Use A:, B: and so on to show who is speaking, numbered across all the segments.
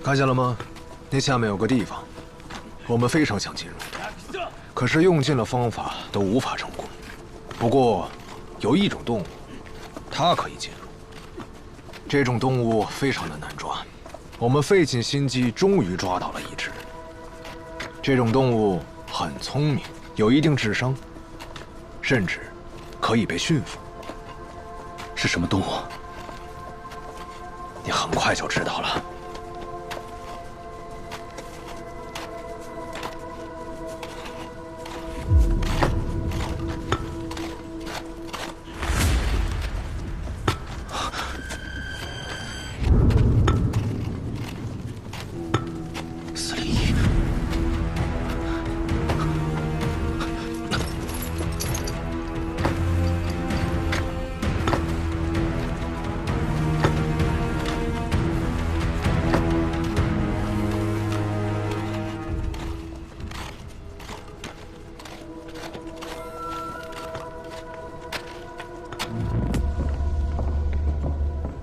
A: 看见了吗？那下面有个地方，我们非常想进入，可是用尽了方法都无法成功。不过，有一种动物，它可以进入。这种动物非常的难抓，我们费尽心机，终于抓到了一只。这种动物很聪明，有一定智商，甚至可以被驯服。
B: 是什么动物？
A: 你很快就知道了。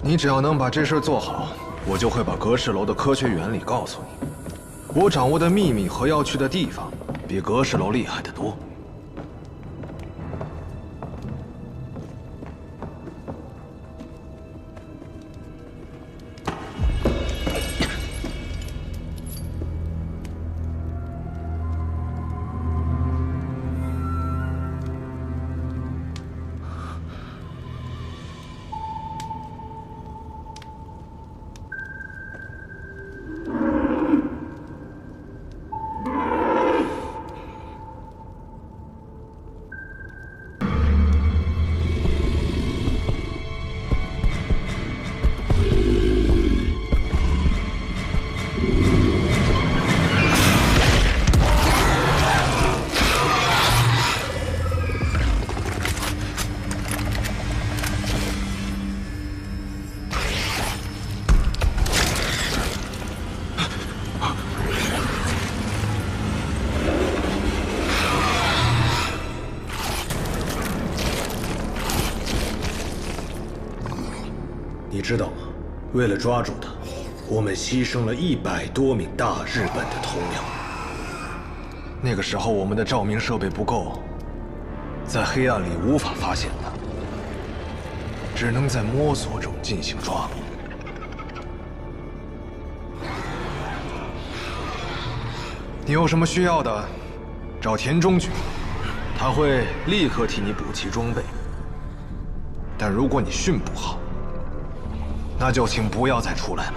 A: 你只要能把这事做好，我就会把阁氏楼的科学原理告诉你。我掌握的秘密和要去的地方，比阁氏楼厉害得多。你知道吗？为了抓住他，我们牺牲了100多名大日本的头鸟。那个时候我们的照明设备不够，在黑暗里无法发现他，只能在摸索中进行抓捕。你有什么需要的，找田中君，他会立刻替你补齐装备。但如果你训不好，那就请不要再出来了。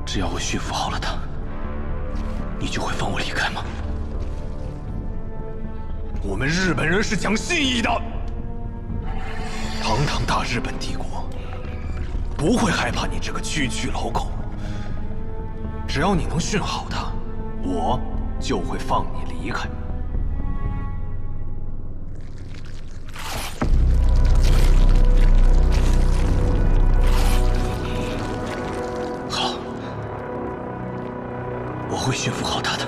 B: 只要我驯服好了他，你就会放我离开吗？
A: 我们日本人是讲信义的，堂堂大日本帝国不会害怕你这个区区老狗。只要你能训好他，我就会放你离开。
B: 我会驯服好他的，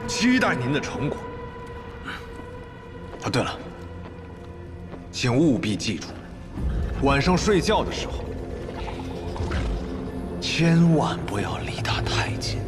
A: 期待您的成果。啊，对了，请务必记住，晚上睡觉的时候，千万不要离他太近。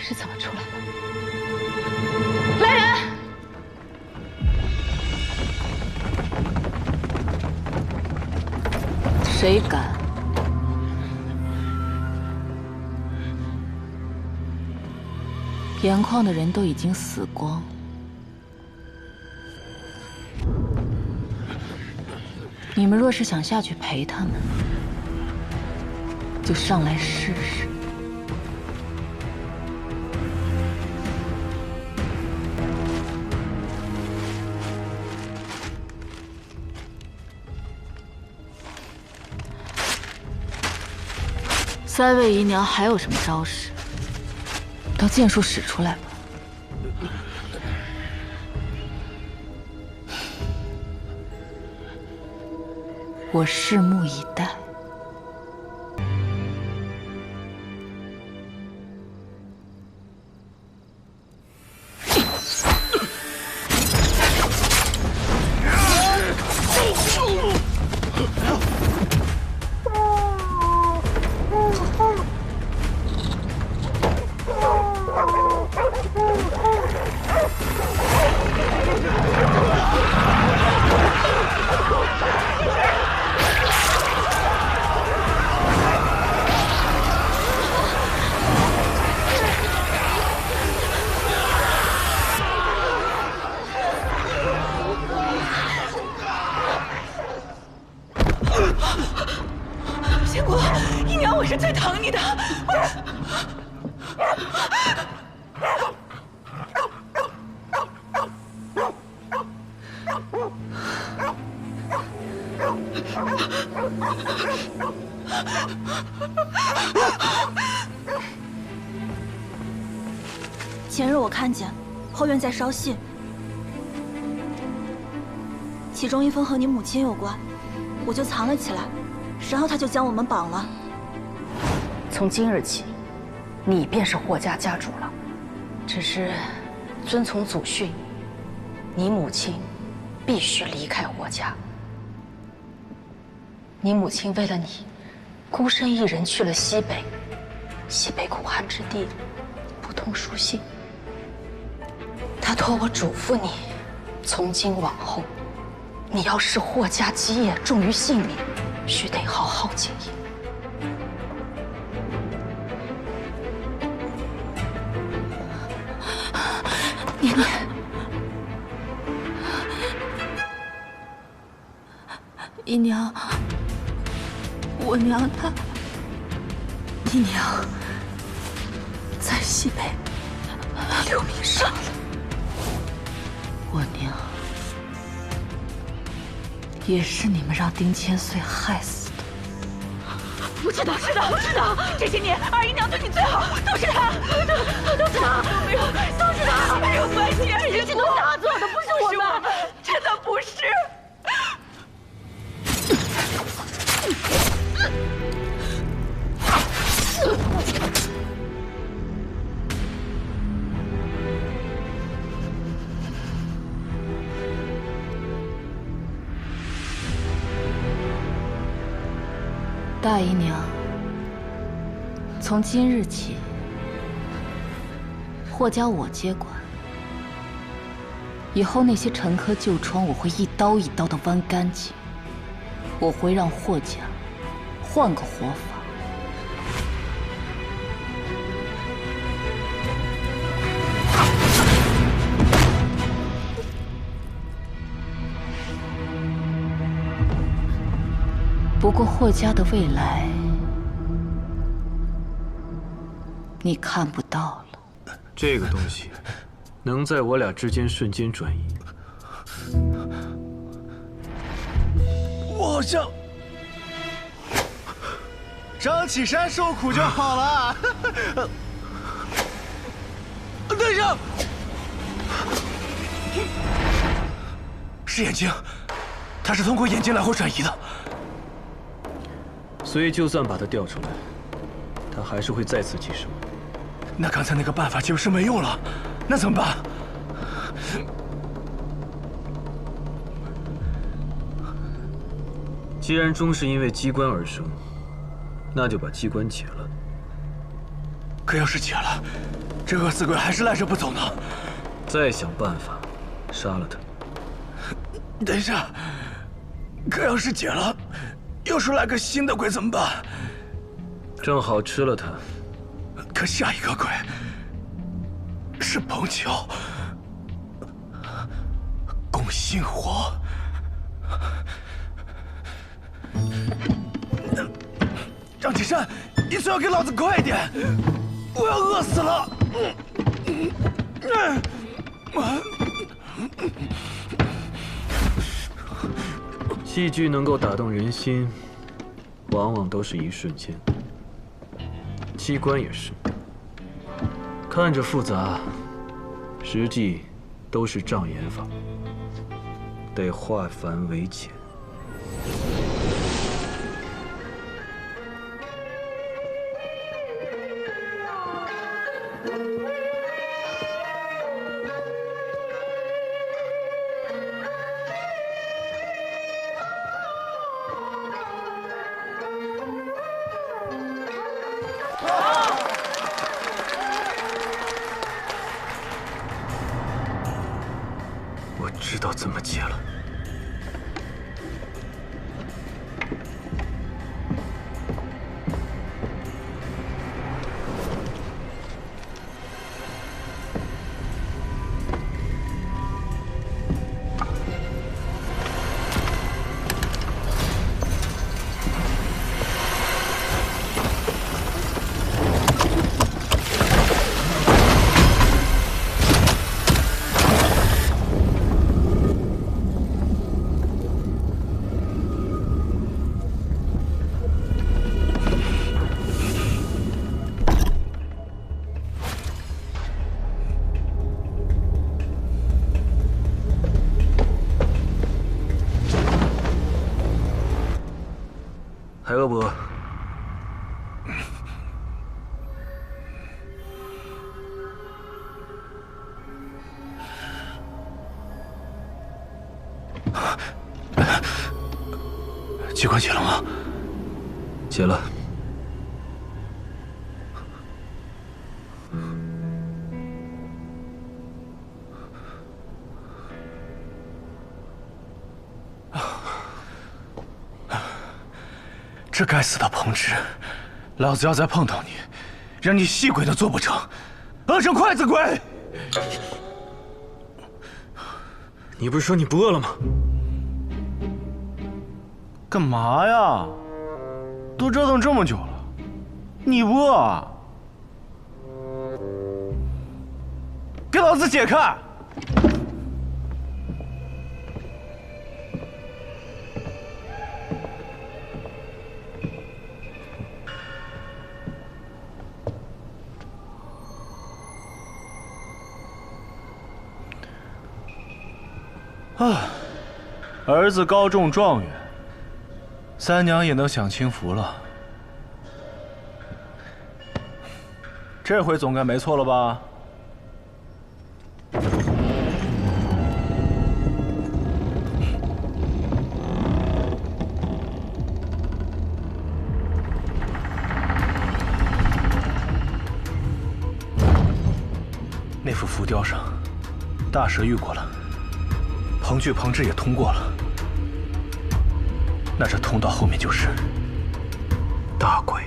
C: 是怎么出来的？来人！谁敢？盐矿的人都已经死光，你们若是想下去陪他们，就上来试试。三位姨娘还有什么招式？都剑术使出来吧。我拭目以待。
D: 仙姑，姨娘，我是最疼你的。
E: 前日我看见后院在烧信，其中一封和你母亲有关，我就藏了起来，然后他就将我们绑了。
C: 从今日起，你便是霍家家主了。只是遵从祖训，你母亲必须离开霍家。你母亲为了你，孤身一人去了西北，西北苦寒之地，不通书信。她托我嘱咐你，从今往后，你要使霍家基业重于性命，须得好好经营。年年，姨娘，我娘她，姨娘在西北留名上了。我娘也是你们让丁千岁害死的。
D: 我知道，这些年二姨娘对你最好，都是她，都是她，没有，都是她，没有关系，二姨娘都是她做的，不是我们，真的不是。
C: 大姨娘，从今日起，霍家我接管。以后那些陈疴旧疮，我会一刀一刀的剜干净。我会让霍家换个活法。不过霍家的未来，你看不到了。
B: 这个东西能在我俩之间瞬间转移。
F: 我好像张启山受苦就好了。等一下，是眼睛，它是通过眼睛来回转移的。
B: 所以，就算把它调出来，它还是会再次寄生。
F: 那刚才那个办法就是没用了，那怎么办？
B: 既然终是因为机关而生，那就把机关解了。
F: 可要是解了，这饿死鬼还是赖着不走呢。
B: 再想办法杀了他。
F: 等一下，可要是解了，又出来个新的鬼怎么办？
B: 正好吃了他。
F: 可下一个鬼是彭乔、龚新火。张启山，你最好给老子快点！我要饿死了！
B: 戏剧能够打动人心，往往都是一瞬间。机关也是，看着复杂，实际都是障眼法，得化繁为简。我知道怎么解了。海恶伯，
F: 机关解了吗？
B: 解了。
F: 这该死的彭直，老子要再碰到你，让你戏鬼都做不成，饿成筷子鬼！
B: 你不是说你不饿了吗？
F: 干嘛呀？都折腾这么久了，你不饿啊？给老子解开！啊，儿子高中状元，三娘也能享清福了。这回总该没错了吧？那幅浮雕上，大蛇遇过了。彭剧、彭志也通过了，那这通道后面就是
B: 大鬼。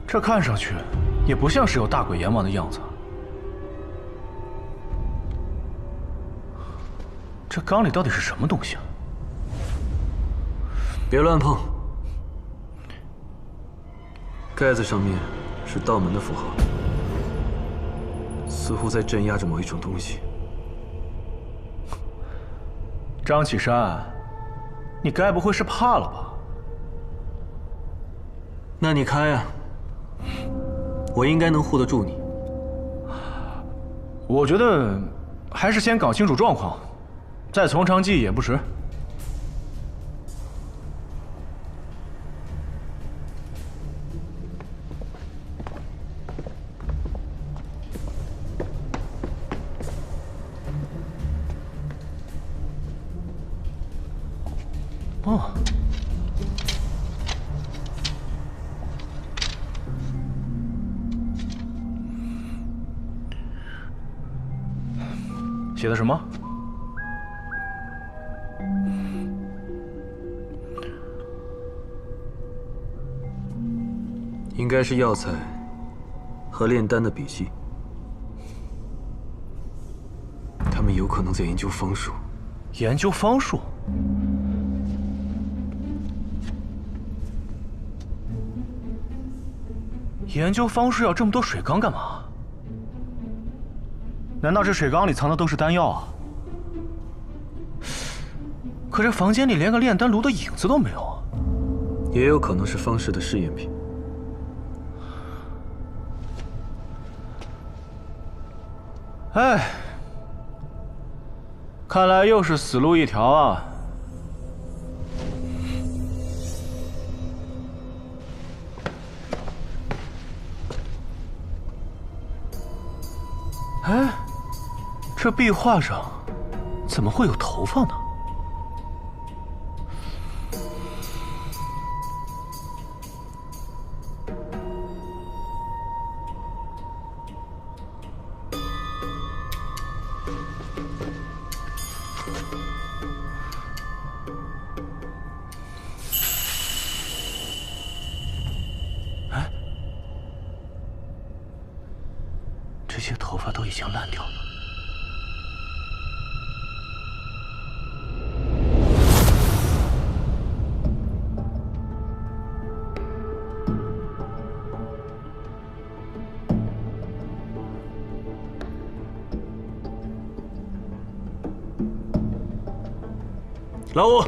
F: 这看上去也不像是有大鬼阎王的样子。这缸里到底是什么东西啊？
B: 别乱碰。盖子上面是道门的符号，似乎在镇压着某一种东西。
F: 张启山，你该不会是怕了吧？
B: 那你开啊，我应该能护得住你。
F: 我觉得还是先搞清楚状况，再从长计也不迟。哦，写的什么？
B: 应该是药材和炼丹的笔记。他们有可能在研究方术。
F: 研究方术？研究方术要这么多水缸干嘛？难道这水缸里藏的都是丹药啊？可这房间里连个炼丹炉的影子都没有啊！
B: 也有可能是方氏的试验品。
F: 哎，看来又是死路一条啊！哎，这壁画上怎么会有头发呢？哎，这些头发都已经烂掉了。
B: 老五，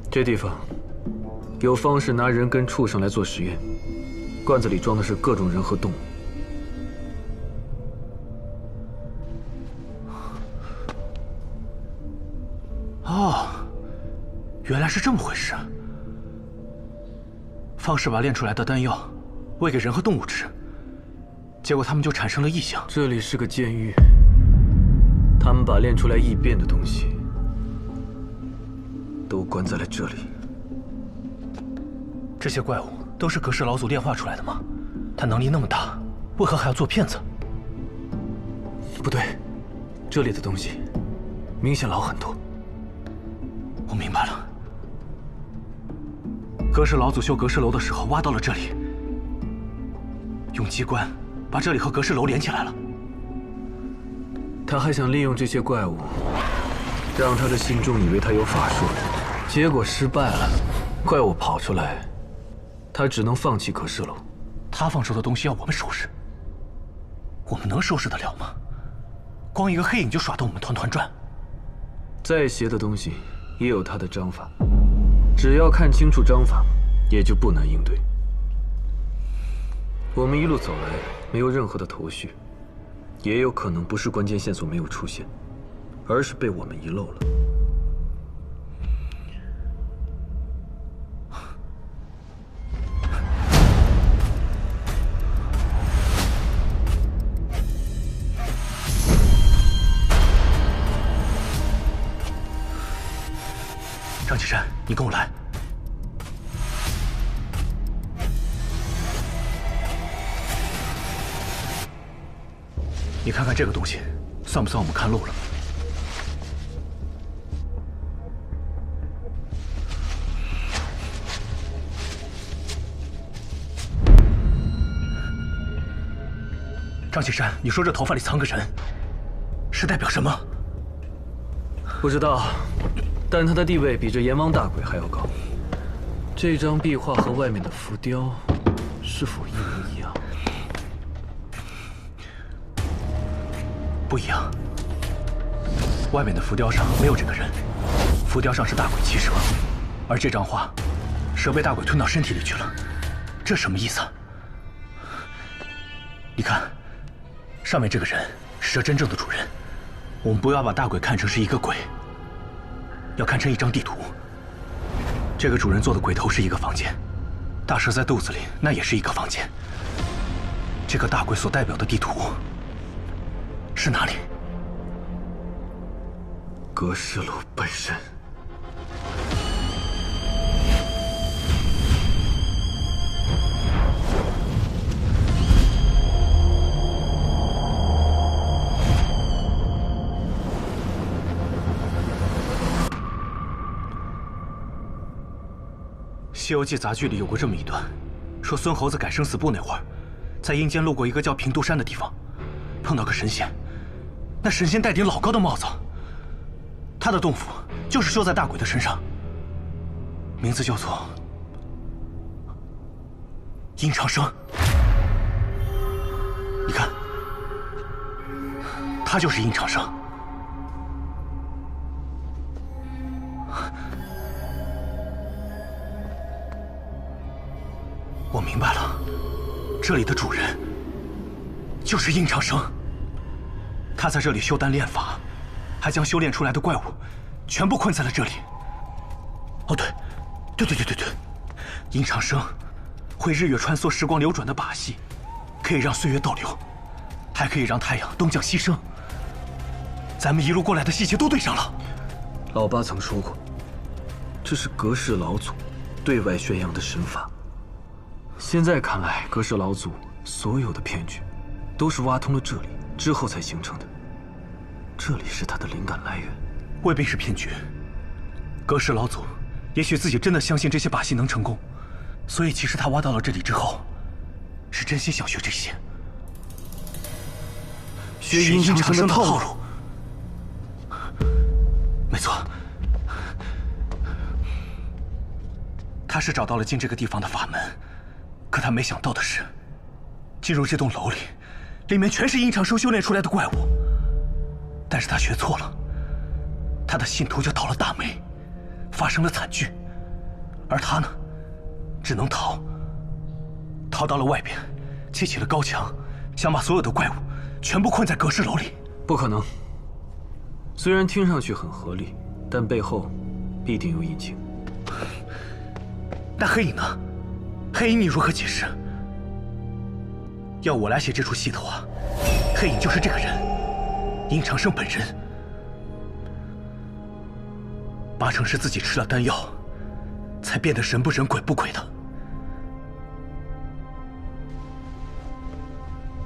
B: 这地方有方士拿人跟畜生来做实验，罐子里装的是各种人和动物。
F: 哦，原来是这么回事。方士把炼出来的丹药喂给人和动物吃，结果他们就产生了异象。
B: 这里是个监狱，他们把炼出来异变的东西都关在了这里。
F: 这些怪物都是格氏老祖炼化出来的吗？他能力那么大，为何还要做骗子？
B: 不对，这里的东西明显老很多。
F: 我明白了，格氏老祖修格氏楼的时候挖到了这里，用机关把这里和格氏楼连起来了。
B: 他还想利用这些怪物，让他的信众以为他有法术，结果失败了，怪物跑出来，他只能放弃格氏楼。
F: 他放手的东西要我们收拾，我们能收拾得了吗？光一个黑影就耍得我们团团转。
B: 再邪的东西也有他的章法，只要看清楚章法，也就不难应对。我们一路走来，没有任何的头绪，也有可能不是关键线索没有出现，而是被我们遗漏了。
F: 张启山，你跟我来。你看看这个东西，算不算我们看漏了？张启山，你说这头发里藏个人，是代表什么？
B: 不知道，但他的地位比这阎王大鬼还要高。这张壁画和外面的浮雕，是否一模一样？
F: 不一样。外面的浮雕上没有这个人，浮雕上是大鬼骑蛇，而这张画，蛇被大鬼吞到身体里去了。这什么意思？你看，上面这个人是这真正的主人。我们不要把大鬼看成是一个鬼，要看成一张地图。这个主人做的鬼头是一个房间，大蛇在肚子里那也是一个房间。这个大鬼所代表的地图是哪里？
B: 隔世楼本身。
F: 《西游记》杂剧里有过这么一段，说孙猴子改生死簿那会儿，在阴间路过一个叫平度山的地方，碰到个神仙。那神仙戴顶老高的帽子，他的洞府就是修在大鬼的身上，名字叫做殷长生。你看，他就是殷长生。我明白了，这里的主人就是殷长生。他在这里修丹炼法，还将修炼出来的怪物全部困在了这里。哦，对，殷长生会日月穿梭、时光流转的把戏，可以让岁月倒流，还可以让太阳东降西升。咱们一路过来的细节都对上了。
B: 老八曾说过，这是隔世老祖对外宣扬的神法。现在看来，隔世老祖所有的骗局，都是挖通了这里之后才形成的。这里是他的灵感来源，
F: 未必是骗局。隔世老祖也许自己真的相信这些把戏能成功，所以其实他挖到了这里之后，是真心想学这些，
B: 学殷长生的套路。
F: 没错，他是找到了进这个地方的法门。可他没想到的是，进入这栋楼里，里面全是殷长生修炼出来的怪物。但是他学错了，他的信徒就倒了大霉，发生了惨剧。而他呢，只能逃到了外边，砌起了高墙，想把所有的怪物全部困在隔世楼里。
B: 不可能。虽然听上去很合理，但背后必定有隐情。
F: 那黑影呢？黑影你如何解释？要我来写这出戏的话，黑影就是这个人，殷长生本人。八成是自己吃了丹药，才变得神不神鬼不鬼的。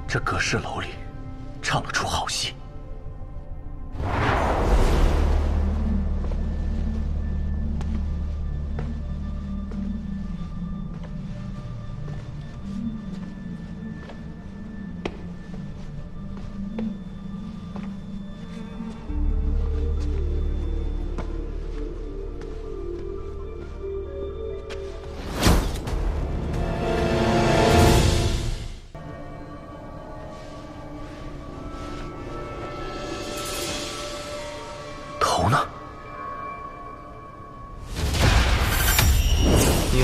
F: 这隔世楼里唱了出好戏。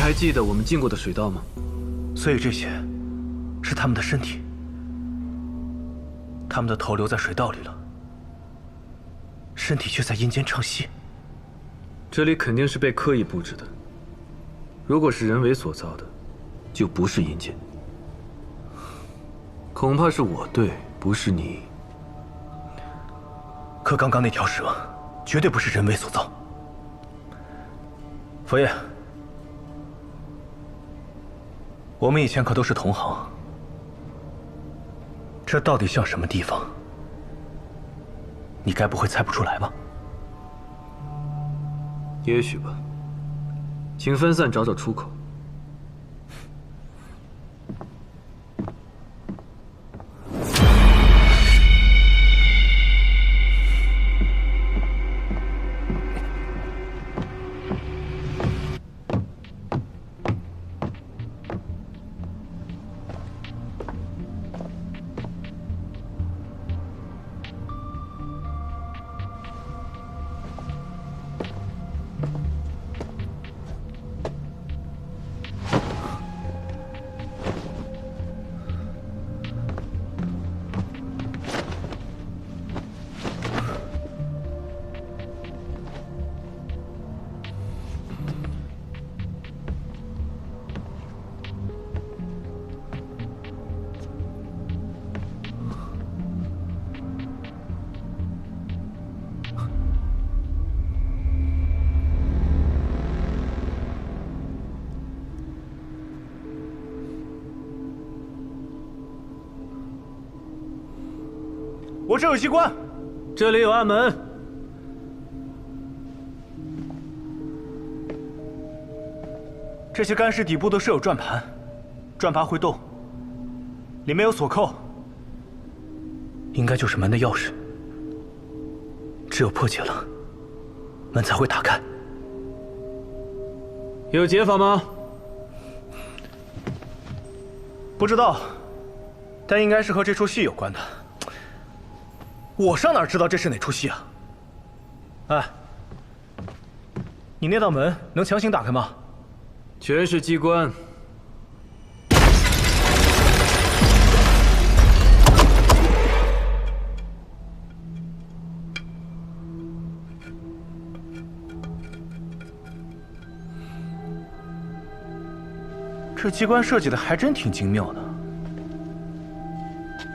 B: 还记得我们进过的水道吗？
F: 所以这些是他们的身体，他们的头留在水道里了，身体却在阴间唱戏。
B: 这里肯定是被刻意布置的，如果是人为所造的，就不是阴间。恐怕是我对，不是你。
F: 可刚刚那条蛇，绝对不是人为所造。佛爷。我们以前可都是同行，这到底像什么地方？你该不会猜不出来吧？
B: 也许吧。请分散找找出口。
F: 我这有机关，
B: 这里有暗门。
F: 这些干尸底部都设有转盘，转盘会动，里面有锁扣，应该就是门的钥匙。只有破解了，门才会打开。
B: 有解法吗？
F: 不知道，但应该是和这出戏有关的。我上哪知道这是哪出戏啊？哎，你那道门能强行打开吗？
B: 全是机关。
F: 这机关设计的还真挺精妙的。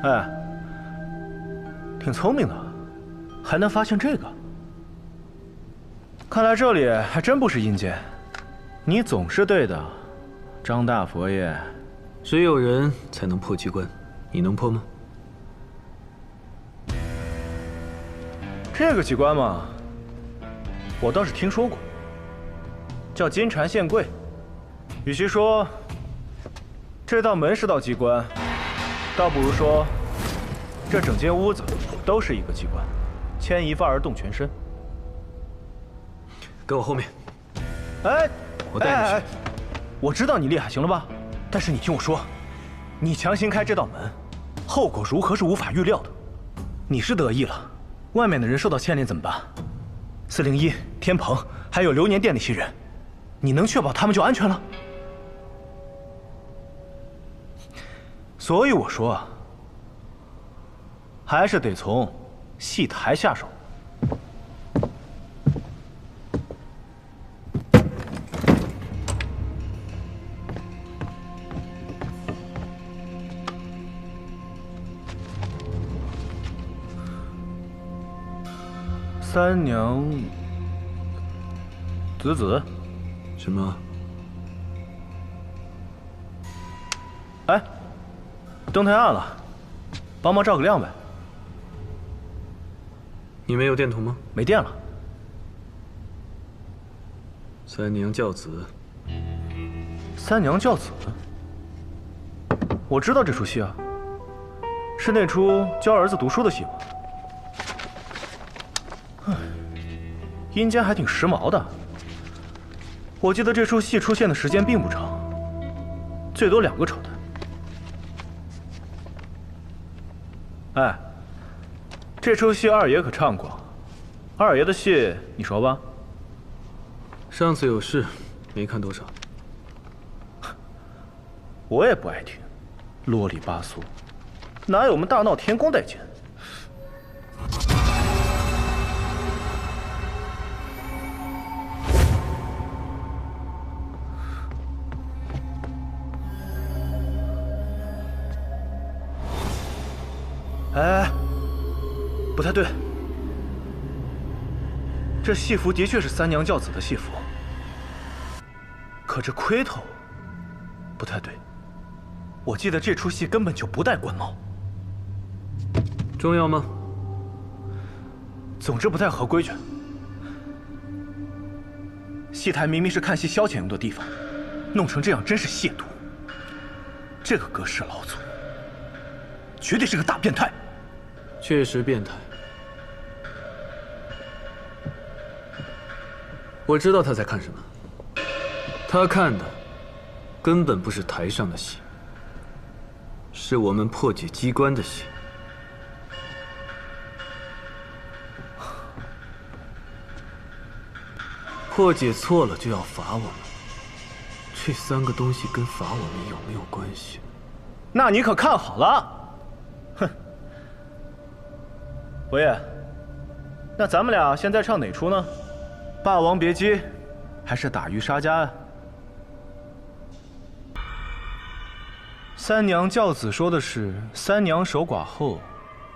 F: 哎，挺聪明的，还能发现这个。看来这里还真不是阴间。你总是对的，张大佛爷。
B: 只有人才能破机关，你能破吗？
F: 这个机关嘛，我倒是听说过，叫金蝉献桂。与其说这道门是道机关，倒不如说这整间屋子都是一个机关，牵一发而动全身。
B: 跟我后面。
F: 哎，
B: 我带你去。
F: 我知道你厉害，行了吧？但是你听我说，你强行开这道门，后果如何是无法预料的。你是得意了，外面的人受到牵连怎么办？401、天蓬，还有流年殿那些人，你能确保他们就安全了？所以我说啊，还是得从戏台下手。三娘子，
B: 什么？
F: 哎，灯太暗了，帮忙照个亮呗。
B: 你没有电筒吗？
F: 没电了。
B: 三娘教子。
F: 三娘教子，我知道这出戏啊，是那出教儿子读书的戏吗？阴间还挺时髦的。我记得这出戏出现的时间并不长，最多2个朝代。哎，这出戏二爷可唱过，二爷的戏你熟吧？
B: 上次有事，没看多少。
F: 我也不爱听，啰里吧嗦，哪有我们大闹天宫带劲？哎，不太对，这戏服的确是三娘教子的戏服，可这盔头不太对。我记得这出戏根本就不戴官帽。
B: 重要吗？
F: 总之不太合规矩。戏台明明是看戏消遣用的地方，弄成这样真是亵渎。这个阁氏老祖绝对是个大变态。
B: 确实变态。我知道他在看什么。他看的根本不是台上的戏，是我们破解机关的戏。破解错了就要罚我们，这3个东西跟罚我们有没有关系？
F: 那你可看好了。哼，佛爷，那咱们俩现在唱哪出呢？《霸王别姬》还是《打渔杀家》呀？三娘教子说的是三娘守寡后，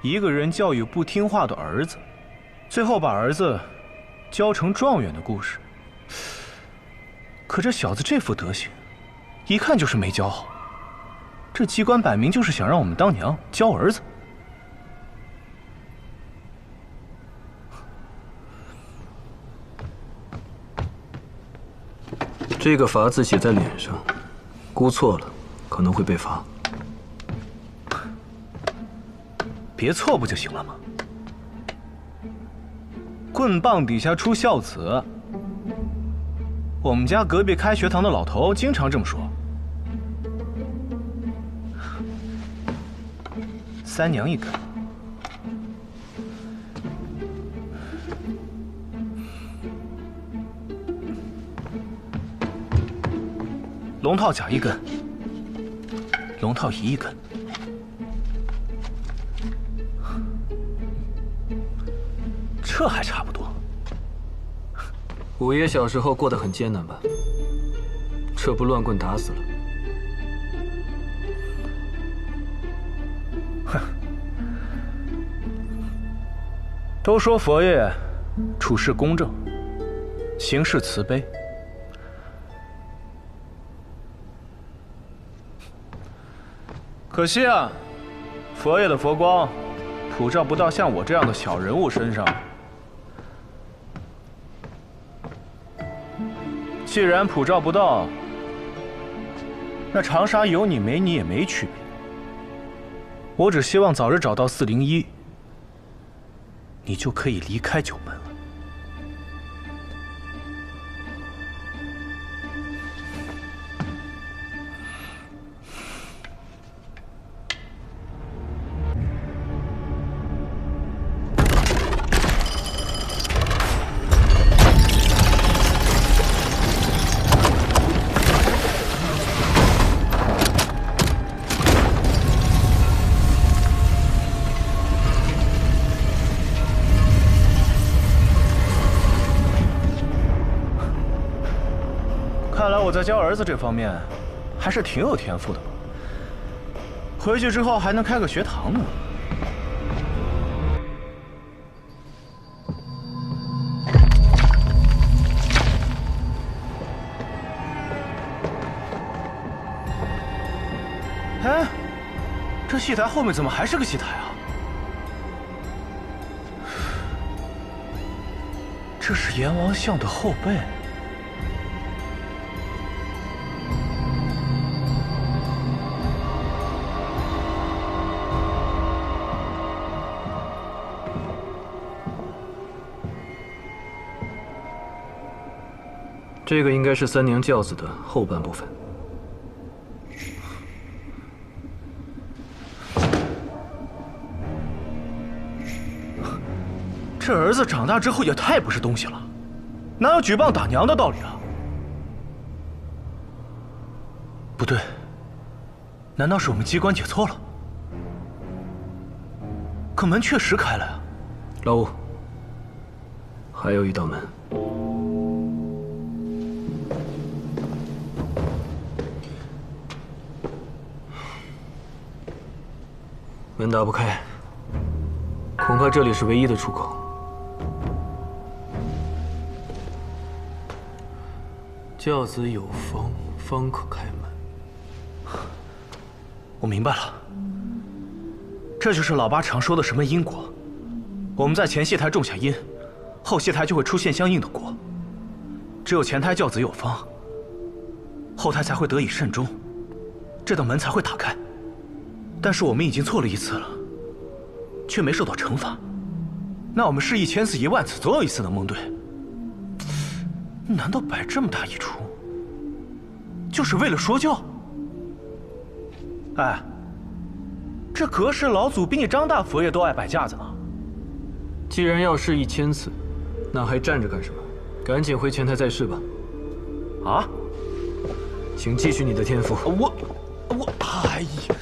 F: 一个人教育不听话的儿子，最后把儿子教成状元的故事。可这小子这副德行，一看就是没教好。这机关摆明就是想让我们当娘教儿子。
B: 这个法字写在脸上，估错了可能会被罚。
F: 别错不就行了吗？棍棒底下出孝子。我们家隔壁开学堂的老头经常这么说。3娘1根。龙套甲1根，龙套乙1根。这还差不多。
B: 五爷小时候过得很艰难吧？这不乱棍打死了。
F: 哼，都说佛爷处事公正，行事慈悲。可惜啊，佛爷的佛光普照不到像我这样的小人物身上。既然普照不到，那长沙有你没你也没区别。我只希望早日找到401，你就可以离开九门了。看来我在教儿子这方面还是挺有天赋的吧？回去之后还能开个学堂呢。哎，这戏台后面怎么还是个戏台啊？这是阎王像的后背。
B: 这个应该是三娘轿子的后半部分。
F: 这儿子长大之后也太不是东西了，哪有举棒打娘的道理啊？不对，难道是我们机关解错了？可门确实开了呀。
B: 老五，还有一道门。门打不开，恐怕这里是唯一的出口。教子有方，方可开门。
F: 我明白了，这就是老八常说的什么因果。我们在前戏台种下因，后戏台就会出现相应的果。只有前台教子有方，后台才会得以慎终，这道门才会打开。但是我们已经错了1次了，却没受到惩罚。那我们是1000次、10000次，总有一次能蒙对。难道摆这么大一出，就是为了说教？哎，这阁氏老祖比你张大佛爷都爱摆架子呢。
B: 既然要试1000次，那还站着干什么？赶紧回前台再试吧。
F: 啊？
B: 请继续你的天赋。
F: 哎呀！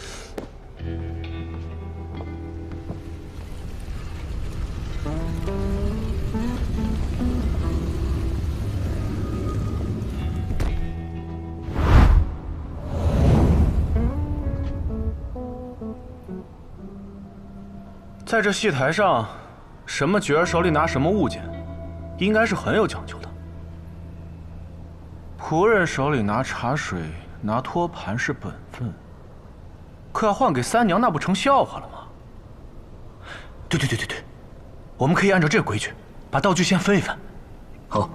F: 在这戏台上，什么角儿手里拿什么物件，应该是很有讲究的。仆人手里拿茶水、拿托盘是本分，可要换给三娘，那不成笑话了吗？对，我们可以按照这个规矩，把道具先分一分。
B: 好。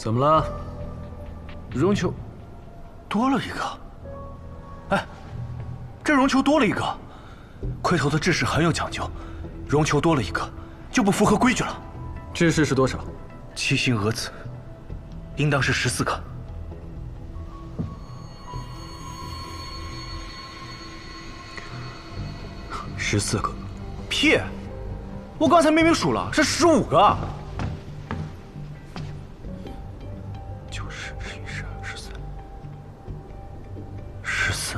B: 怎么了？
F: 绒球多了一个。哎，这绒球多了一个，盔头的制式很有讲究，绒球多了一个就不符合规矩了。
B: 制式是多少
F: 七星蛾子，应当是14个。
B: 14个。
F: 屁！我刚才明明数了，是15个。9、10、11、12、13、14。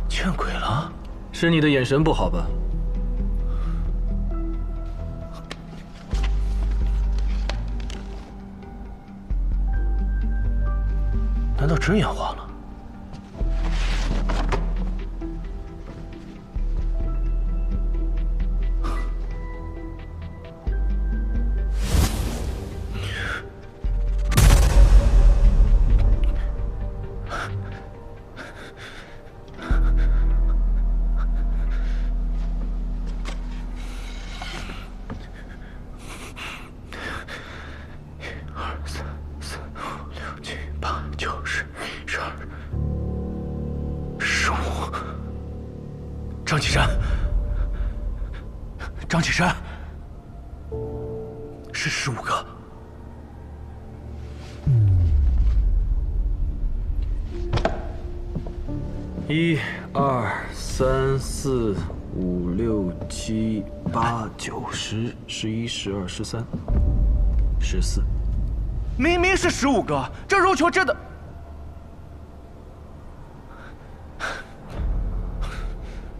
F: 见鬼了！
B: 是你的眼神不好吧？
F: 难道真眼花了？张启山，张启山，是15个。
B: 1、2、3、4、5、6、7、8、9、10、11、12、13、14。
F: 明明是15个，这绒球真的……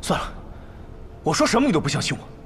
F: 算了，我说什么你都不相信我。